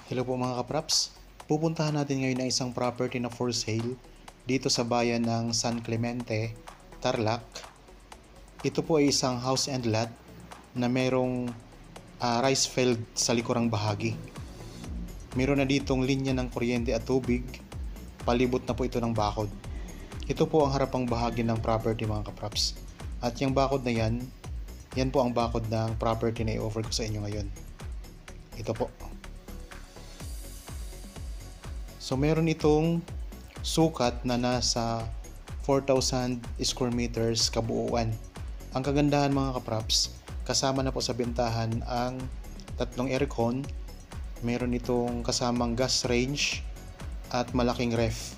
Hello po mga kapraps. Pupuntahan natin ngayon ang isang property na for sale dito sa bayan ng San Clemente, Tarlac. Ito po ay isang house and lot na merong rice field sa likurang bahagi. Meron na ditong linya ng kuryente at tubig. Palibot na po ito ng bakod. Ito po ang harapang bahagi ng property mga kapraps. At yung bakod na yan po ang bakod ng property na i-offer ko sa inyo ngayon. Ito po. So meron itong sukat na nasa 4,000 square meters kabuuan. Ang kagandahan mga kapraps, kasama na po sa bentahan ang tatlong aircon, meron itong kasamang gas range at malaking ref.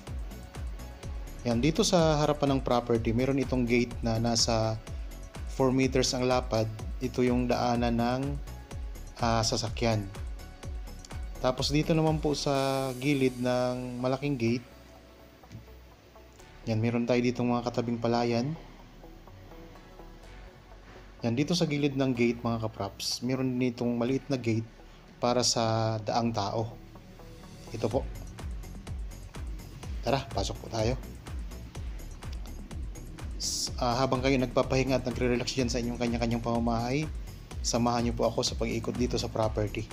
Yan, dito sa harapan ng property, meron itong gate na nasa 4 meters ang lapad. Ito yung daanan ng sasakyan. Tapos dito naman po sa gilid ng malaking gate, yan, meron tayo ditong mga katabing palayan. Yan, dito sa gilid ng gate mga kapraps, meron din itong maliit na gate para sa daang tao. Ito po. Tara, pasok po tayo. Habang kayo nagpapahinga at nagre-relax dyan sa inyong kanya-kanyang pamamahay, samahan niyo po ako sa pag-ikot dito sa property.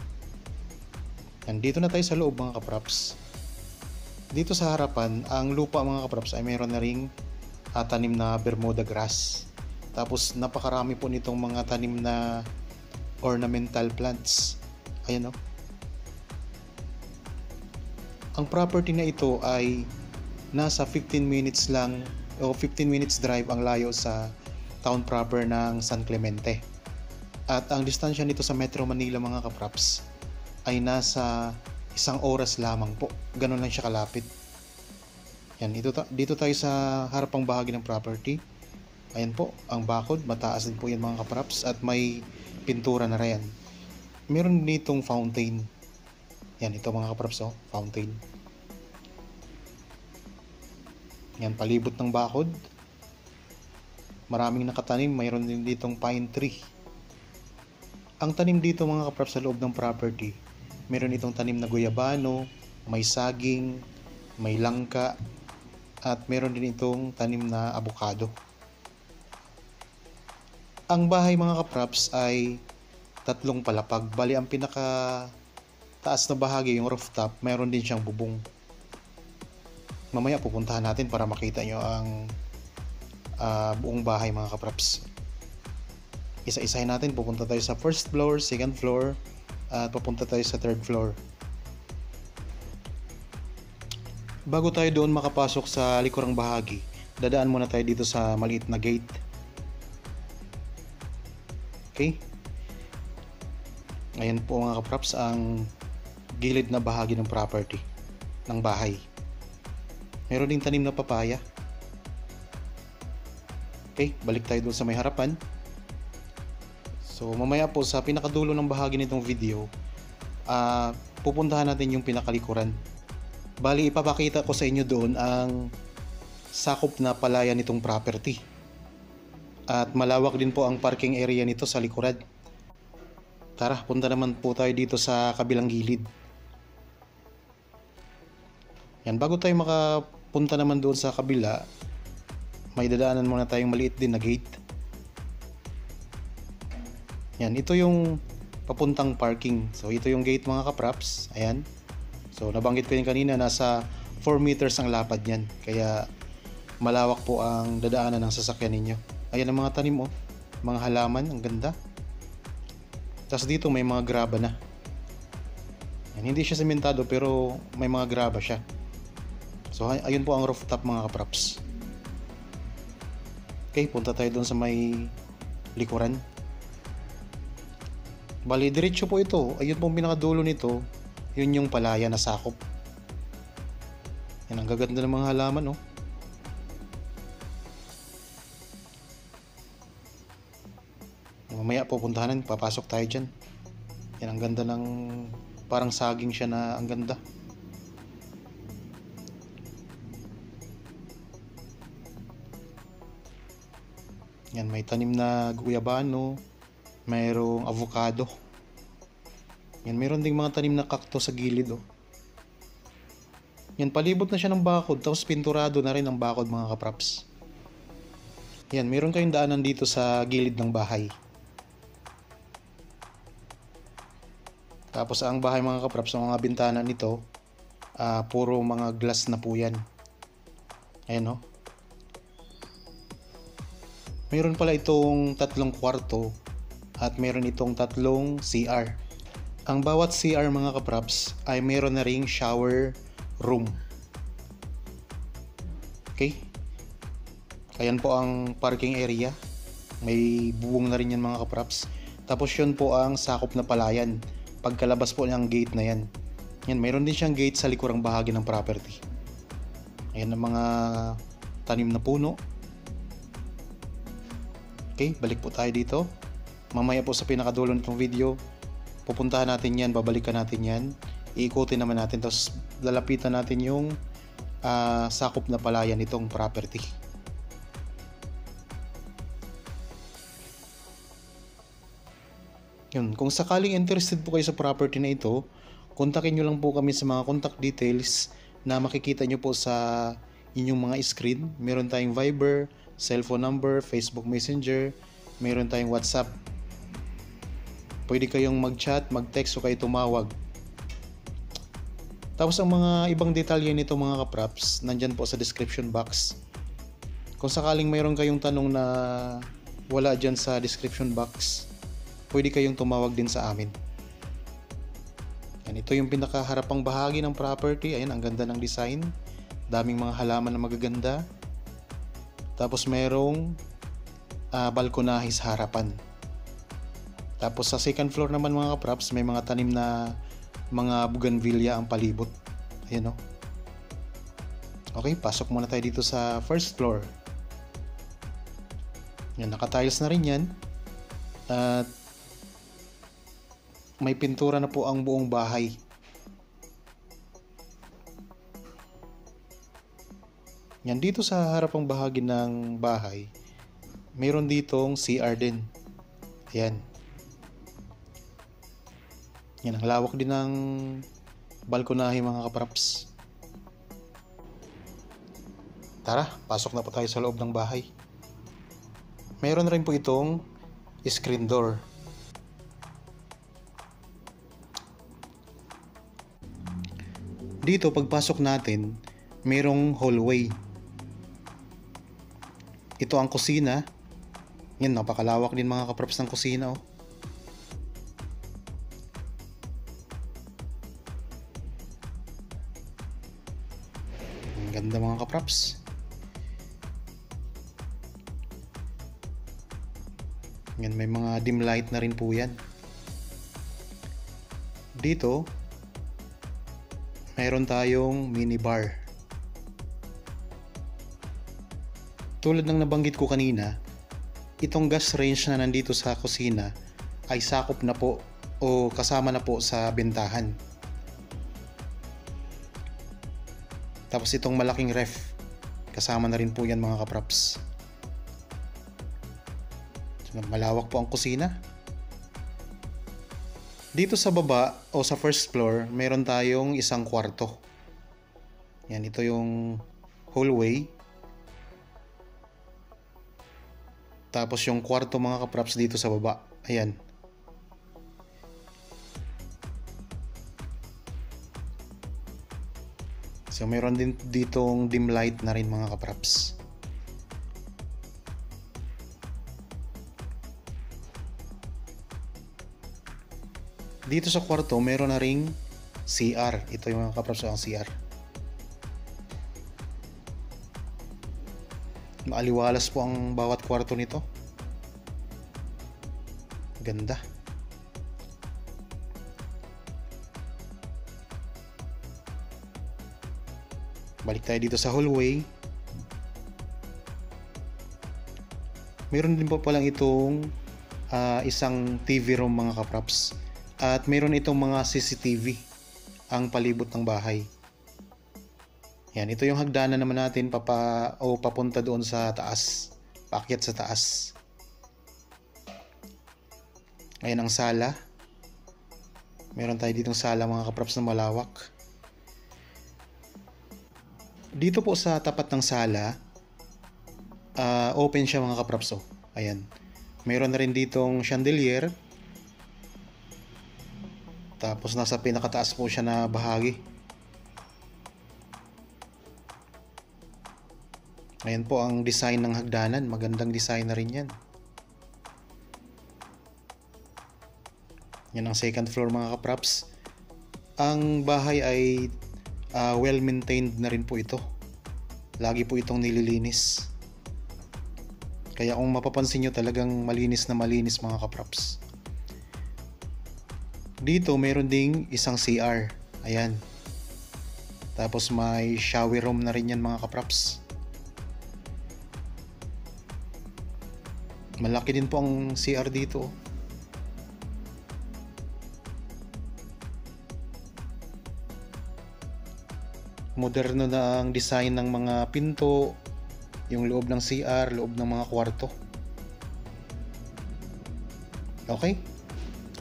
Dito na tayo sa loob mga kapraps. Dito sa harapan, ang lupa mga kapraps ay mayroon na ring tanim na Bermuda grass. Tapos napakarami po nitong mga tanim na ornamental plants. Ayan o. Ang property na ito ay nasa 15 minutes lang o 15 minutes drive ang layo sa town proper ng San Clemente. At ang distansya nito sa Metro Manila mga kapraps ay nasa 1 oras lamang po. Ganun lang siya kalapit. Yan, dito tayo sa harapang bahagi ng property. Ayan po, ang bakod, mataas din po yan mga kapraps at may pintura na rin. Meron ditong fountain. Yan, ito mga kapraps, oh, fountain. Yan, palibot ng bakod. Maraming nakatanim, mayroon din ditong pine tree. Ang tanim dito mga kapraps sa loob ng property, meron itong tanim na guyabano, may saging, may langka, at meron din itong tanim na abukado. Ang bahay mga kapraps ay 3 palapag. Bali ang pinaka taas na bahagi, yung rooftop, meron din siyang bubong. Mamaya pupuntahan natin para makita nyo ang buong bahay mga kapraps. Isa-isahin natin, pupunta tayo sa first floor, second floor, at papunta tayo sa third floor. Bago tayo doon makapasok sa likurang bahagi, dadaan muna tayo dito sa maliit na gate. Okay? Ayan po mga kapraps ang gilid na bahagi ng property ng bahay. Meron ding tanim na papaya. Okay, balik tayo doon sa may harapan. So mamaya po sa pinakadulo ng bahagi nitong video, pupuntahan natin yung pinakalikuran. Bali ipapakita ko sa inyo doon ang sakop na palayan nitong property. At malawak din po ang parking area nito sa likuran. Tara, punta naman po tayo dito sa kabilang gilid. Yan, bago tayo makapunta naman doon sa kabila, may dadaanan muna tayong maliit din na gate. Yan, ito yung papuntang parking. So ito yung gate mga kapraps. Ayan. So nabanggit ko yun kanina, nasa 4 meters ang lapad yan. Kaya malawak po ang dadaanan ng sasakyan ninyo. Ayan ang mga tanim oh. Mga halaman, ang ganda. Tapos dito may mga graba na. Yan, hindi siya sementado pero may mga graba siya. So ayun po ang rooftop mga kapraps. Okay, punta tayo doon sa may likuran. Bali, diretso po ito. Ayun po ang pinakadulo nito. Yun yung palaya na sakop. Yan, ang gaganda ng mga halaman, oh. Mamaya pupuntahan, papasok tayo dyan. Yan, ang ganda ng parang saging siya na ang ganda. Yan, may tanim na guyabano. Mayroong avocado. Yan, meron ding mga tanim na cactus sa gilid oh. Yan, palibot na siya ng bakod, tapos pinturado na rin ang bakod mga kapraps. Yan, meron kayong daanan dito sa gilid ng bahay. Tapos ang bahay mga kapraps, ang mga bintana nito, puro mga glass na po yan. Ayan oh. Meron pala itong 3 kwarto at meron itong 3 CR. Ang bawat CR mga kapraps ay meron na ring shower room. Okay? Ayan po ang parking area. May bubong na rin yan mga kapraps. Tapos yun po ang sakop na palayan. Pagkalabas po ng gate na yan. Yan, mayroon din siyang gate sa likurang bahagi ng property. Ayan ang mga tanim na puno. Okay, balik po tayo dito. Mamaya po sa pinakadulo nitong video, pupuntahan natin yan, babalikan natin yan. Iikutin naman natin, tapos lalapitan natin yung sakop na palayan nitong property. Yun, kung sakaling interested po kayo sa property na ito, kontakin nyo lang po kami sa mga contact details na makikita nyo po sa inyong mga screen. Meron tayong Viber, cellphone number, Facebook Messenger, meron tayong WhatsApp. Pwede kayong mag-chat, mag-text o kayo tumawag. Tapos ang mga ibang detalye nito mga kapraps, nandyan po sa description box. Kung sakaling mayroon kayong tanong na wala dyan sa description box, pwede kayong tumawag din sa amin. Yan, ito yung pinakaharapang bahagi ng property. Ayan, ang ganda ng design. Daming mga halaman na magaganda. Tapos mayroong balkonahe sa harapan. Tapos sa second floor naman mga kapraps, may mga tanim na mga bougainvillea ang palibot. Ayan o. Okay, pasok muna tayo dito sa first floor. Yan, naka-tiles na rin yan. At may pintura na po ang buong bahay. Yan, dito sa harapang bahagi ng bahay, mayroon ditong CR din. Ayan. Yan, ang lawak din ng balkonahe mga kapraps. Tara, pasok na po tayo sa loob ng bahay. Mayroon rin po itong screen door. Dito, pagpasok natin, mayroong hallway. Ito ang kusina. Yan, napakalawak din mga kapraps ng kusina oh. Ang ganda mga kapraps. Yan, may mga dim light na rin po yan. Dito, mayroon tayong minibar. Tulad ng nabanggit ko kanina, itong gas range na nandito sa kusina ay sakop na po o kasama na po sa bentahan. Tapos itong malaking ref, kasama na rin po yan mga kapraps. So, malawak po ang kusina. Dito sa baba o sa first floor, meron tayong isang kwarto. Yan, ito yung hallway. Tapos yung kwarto mga kapraps dito sa baba. Ayan. So meron din ditong dim light na rin mga kapraps. Dito sa kwarto meron na ring CR. Ito yung mga kapraps ang CR. Maaliwalas po ang bawat kwarto nito. Ganda. Balik tayo dito sa hallway. Meron din po palang itong isang TV room mga kapraps. At meron itong mga CCTV ang palibot ng bahay. Yan, ito yung hagdanan naman natin papunta doon sa taas. Paakyat sa taas. Ayan ang sala. Meron tayo ditong sala mga kaprops na malawak. Dito po sa tapat ng sala, open siya mga kaprops. Oh. Ayan. Meron na rin ditong chandelier. Tapos nasa pinakataas po siya na bahagi. Ayan po ang design ng hagdanan. Magandang design na rin yan. Yan ang second floor mga kaprops. Ang bahay ay well maintained na rin po ito. Lagi po itong nililinis. Kaya kung mapapansin nyo talagang malinis na malinis mga kaprops. Dito meron ding isang CR. Ayan. Tapos may shower room na rin yan mga kaprops. Malaki din po ang CR dito. Moderno na ang design ng mga pinto, yung loob ng CR, loob ng mga kwarto. Okay?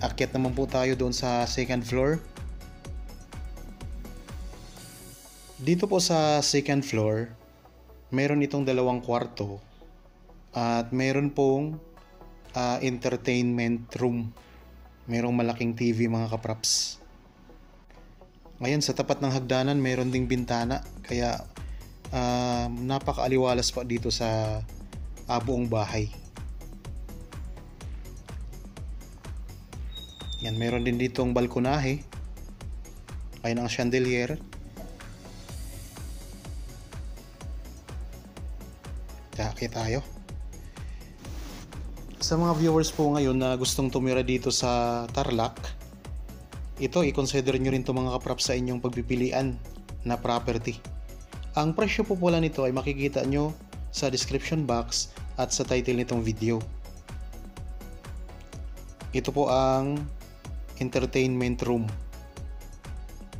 Akyat naman po tayo doon sa second floor. Dito po sa second floor, meron itong dalawang kwarto at meron pong entertainment room. Merong malaking TV mga kaprops. Ngayon sa tapat ng hagdanan meron ding bintana, kaya napakaaliwalas pa dito sa buong bahay. Yan, meron din ditong balkonahe. Ayun ang chandelier. Kaya tayo. Sa mga viewers po ngayon na gustong tumira dito sa Tarlac, ito i-consider nyo rin ito mga kaprops sa inyong pagpipilian na property. Ang presyo po pala nito ay makikita nyo sa description box at sa title nitong video. Ito po ang entertainment room.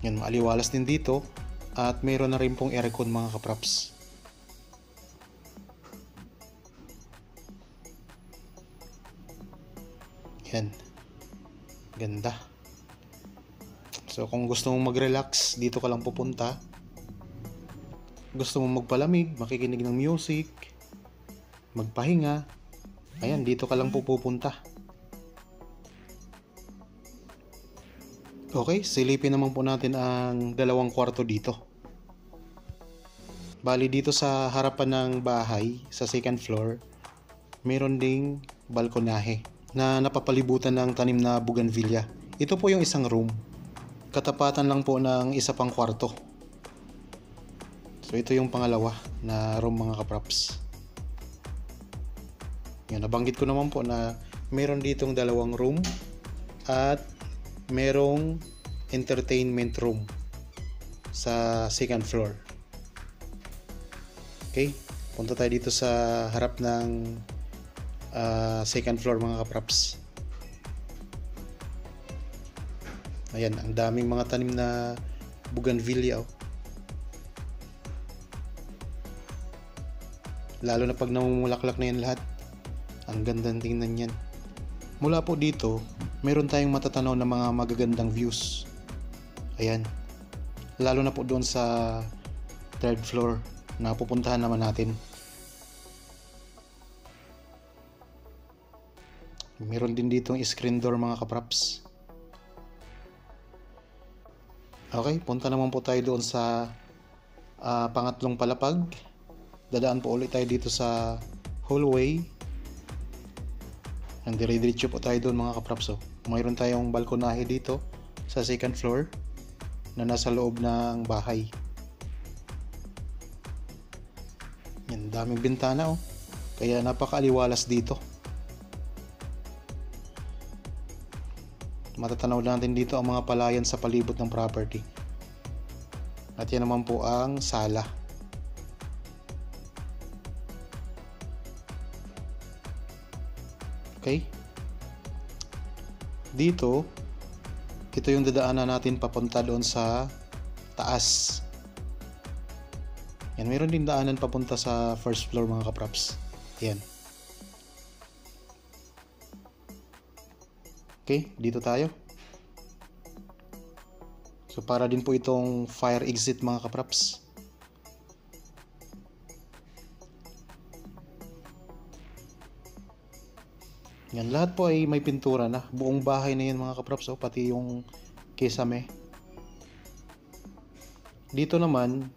Yan, maaliwalas din dito at meron na rin pong aircon mga kaprops. Yan. Ganda. So kung gusto mong mag-relax, dito ka lang pupunta. Gusto mong magpalamig, makikinig ng music, magpahinga, ayan, dito ka lang pupunta. Okay, silipin naman po natin ang dalawang kwarto dito. Bali dito sa harapan ng bahay, sa second floor, meron ding balkonahe na napapalibutan ng tanim na bougainvillea. Ito po yung isang room. Katapatan lang po ng isa pang kwarto. So ito yung pangalawa na room mga kaprops. Yan, nabanggit ko naman po na meron ditong dalawang room at merong entertainment room sa second floor. Okay, punta tayo dito sa harap ng second floor mga kaprops. Ayan, ang daming mga tanim na bougainvillea. Lalo na pag namumulaklak na yan lahat. Ang gandang tingnan yan. Mula po dito, meron tayong matatanaw na mga magagandang views. Ayan. Lalo na po doon sa third floor na pupuntahan naman natin. Meron din ditong screen door mga kaprops. Okay, punta naman po tayo doon sa pangatlong palapag. Dadaan po ulit tayo dito sa hallway. And dire-diretso po tayo doon mga kaprops. Mayroon tayong balkonahe dito sa second floor na nasa loob ng bahay. Yan, daming bintana oh. Kaya napakaaliwalas dito. Matatanaw natin dito ang mga palayan sa palibot ng property. At yan naman po ang sala. Okay? Dito, ito yung dadaanan natin papunta doon sa taas. Yan, mayroon din daanan papunta sa first floor mga kaprops. Yan. Okay, dito tayo. So para din po itong fire exit mga kapraps. Yan, lahat po ay may pintura na. Buong bahay na yan mga kapraps, pati yung kisame. Dito naman,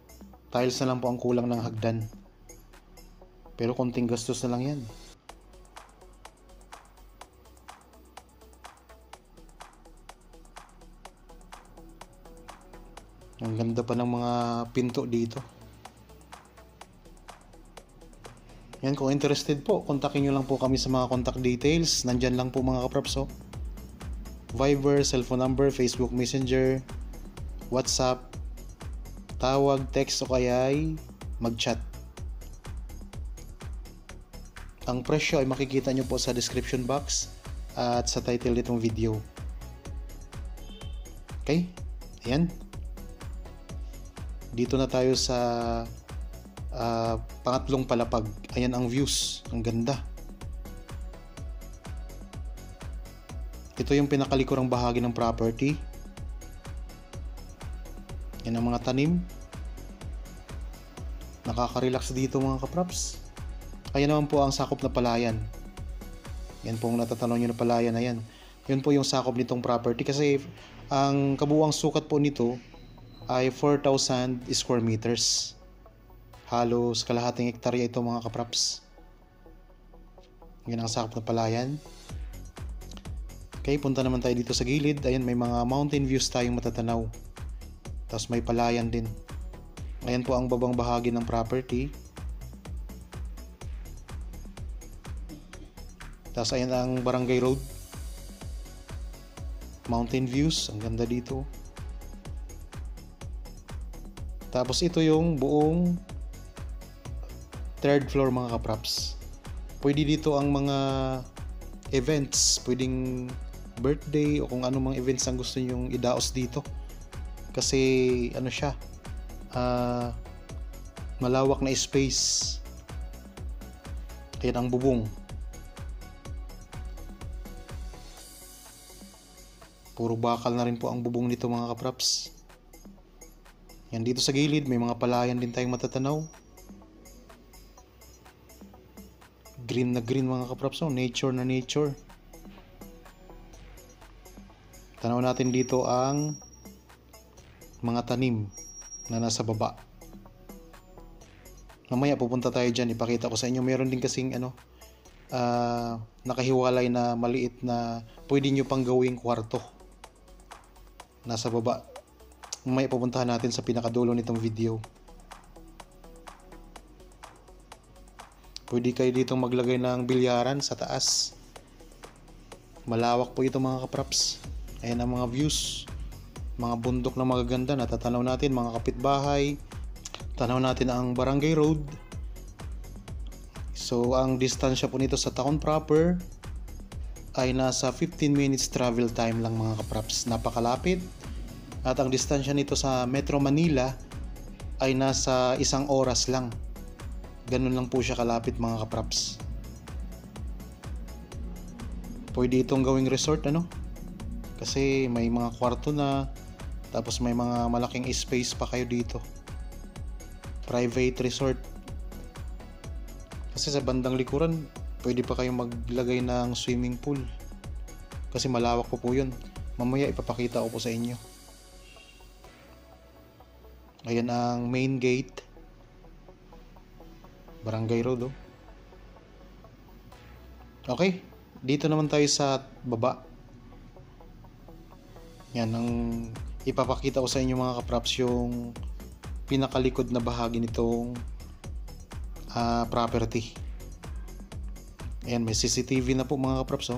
tiles na lang po ang kulang ng hagdan. Pero konting gastos na lang yan. Ang ganda pa ng mga pinto dito. Yan, kung interested po, kontakin nyo lang po kami sa mga contact details. Nandyan lang po mga kapraps. Viber, cellphone number, Facebook Messenger, WhatsApp, tawag, text o kaya ay mag-chat. Ang presyo ay makikita nyo po sa description box at sa title nitong video. Okay? Ayan. Dito na tayo sa pangatlong palapag. Ayan ang views. Ang ganda. Ito yung pinakalikurang bahagi ng property. Yan ang mga tanim. Nakaka-relax dito mga kapraps. Ayan naman po ang sakop na palayan. Yan po ang natatanong nyo na palayan na yan. Yun po yung sakop nitong property kasi ang kabuuang sukat po nito ay 4,000 square meters. Halos kalahating hektarya ito mga kapraps. Yan ang sakop na palayan. Okay, punta naman tayo dito sa gilid. Ayan, may mga mountain views tayong matatanaw. Tapos may palayan din. Ayan po ang babang bahagi ng property. Tapos ayan ang barangay road. Mountain views, ang ganda dito. Tapos ito yung buong third floor mga kapraps. Pwede dito ang mga events, pwedeng birthday o kung ano mga events ang gusto nyong idaos dito. Kasi ano siya, malawak na space. Ayan ang bubong. Puro bakal na rin po ang bubong nito mga kapraps. Yan, dito sa gilid may mga palayan din tayong matatanaw. Green na green mga kapraps, nature na nature. Tanaw natin dito ang mga tanim na nasa baba. Mamaya pupunta tayo dyan, ipakita ko sa inyo. Meron din kasing nakahiwalay na maliit na pwede nyo pang gawing kwarto nasa baba. Mamaya pupuntahan natin sa pinakadulo nitong video. Pwede kayo dito maglagay ng bilyaran sa taas. Malawak po ito mga kapraps. Ayan ang mga views. Mga bundok na magaganda. Natatanaw natin mga kapitbahay. Tanaw natin ang barangay road. So ang distansya po nito sa town proper ay nasa 15 minutes travel time lang mga kapraps. Napakalapit. At ang distansya nito sa Metro Manila ay nasa 1 oras lang. Ganun lang po siya kalapit mga kapraps. Pwede itong gawing resort kasi may mga kwarto na, tapos may mga malaking space pa kayo dito. Private resort. Kasi sa bandang likuran pwede pa kayong maglagay ng swimming pool kasi malawak po yun. Mamaya ipapakita ko po sa inyo. Ayan ang main gate. Barangay road Okay, dito naman tayo sa baba. Yan ang ipapakita ko sa inyo mga kapraps, yung pinakalikod na bahagi nitong property. Ayan, may CCTV na po mga kapraps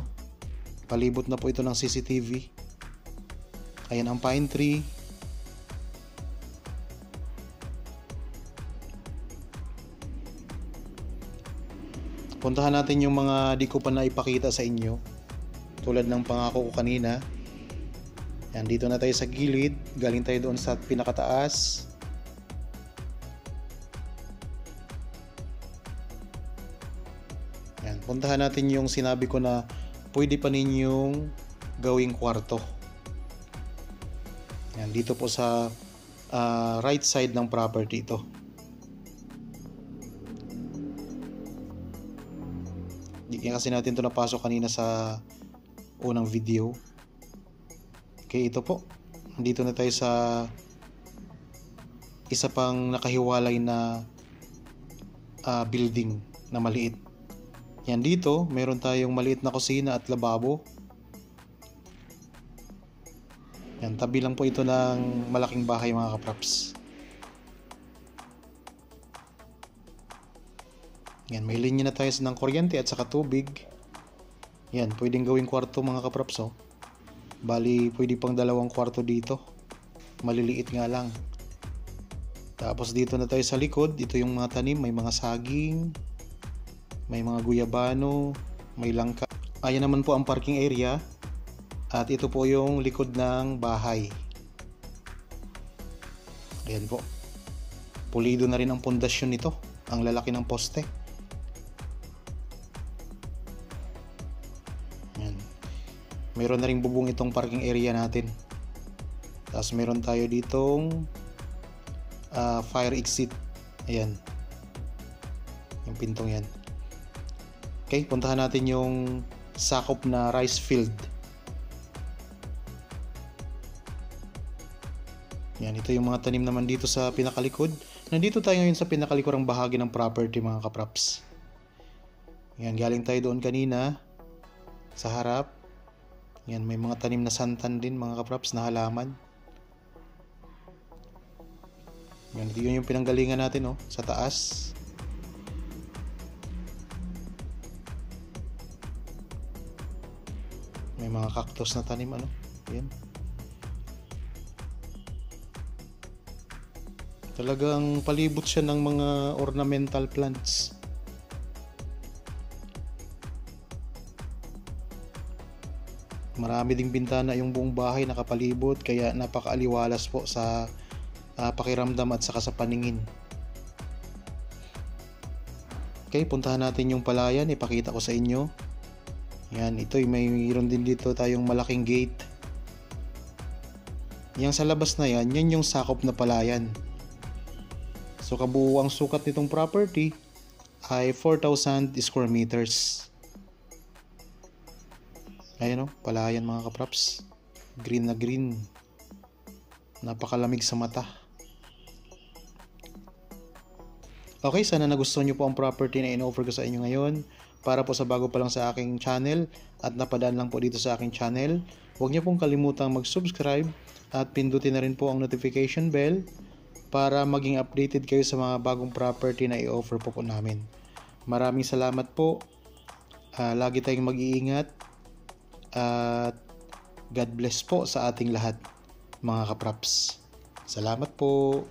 Palibot na po ito ng CCTV. Ayan ang pine tree. Puntahan natin yung mga di ko pa naipakita sa inyo. Tulad ng pangako ko kanina. Yan, dito na tayo sa gilid. Galing tayo doon sa pinakataas. Yan, puntahan natin yung sinabi ko na pwede pa ninyong gawing kwarto. Yan, dito po sa right side ng property ito. Hindi kasi natin ito napasok kanina sa unang video. Okay, ito po. Dito na tayo sa isa pang nakahiwalay na building na maliit. Yan, dito meron tayong maliit na kusina at lababo. Yan, tabi lang po ito ng malaking bahay mga kapraps. Yan, may linya na tayo ng kuryente at saka tubig. Yan, pwedeng gawing kwarto mga kapraps, oh. Bali, pwede pang 2 kwarto dito. Maliliit nga lang. Tapos dito na tayo sa likod. Ito yung mga tanim, may mga saging, may mga guyabano, may langka. Ayan naman po ang parking area. At ito po yung likod ng bahay. Ayan po. Pulido na rin ang pundasyon nito. Ang lalaki ng poste. Ayan. Mayroon na rin bubong itong parking area natin. Tapos meron tayo ditong fire exit. Ayan. Yung pintong yan. Okay, puntahan natin yung sakop na rice field. Yan, ito yung mga tanim naman dito sa pinakalikod. Nandito tayo ngayon sa pinakalikurang bahagi ng property mga kapraps. Yan, galing tayo doon kanina sa harap. Yan, may mga tanim na santan din mga kapraps na halaman. Yan, ito yung pinanggalingan natin, oh, sa taas. May mga cactus na tanim, ano. Yan. Talagang palibot siya ng mga ornamental plants. Marami ding bintana yung buong bahay nakapalibot, kaya napakaaliwalas po sa pakiramdam at saka sa paningin. Okay, puntahan natin yung palayan, ipakita ko sa inyo. Yan, ito mayroon din dito tayong malaking gate. Yang sa labas na yan, yan yung sakop na palayan. So kabuuang sukat nitong property ay 4,000 square meters. Ayan, oh, palayan mga kapraps. Green na green. Napakalamig sa mata. Okay, sana nagustuhan nyo po ang property na in-offer ko sa inyo ngayon. Para po sa bago pa lang sa aking channel at napadaan lang po dito sa aking channel, huwag niyo pong kalimutang mag-subscribe at pindutin na rin po ang notification bell para maging updated kayo sa mga bagong property na i-offer po namin. Maraming salamat po. Lagi tayong mag-iingat at God bless po sa ating lahat mga kapraps. Salamat po.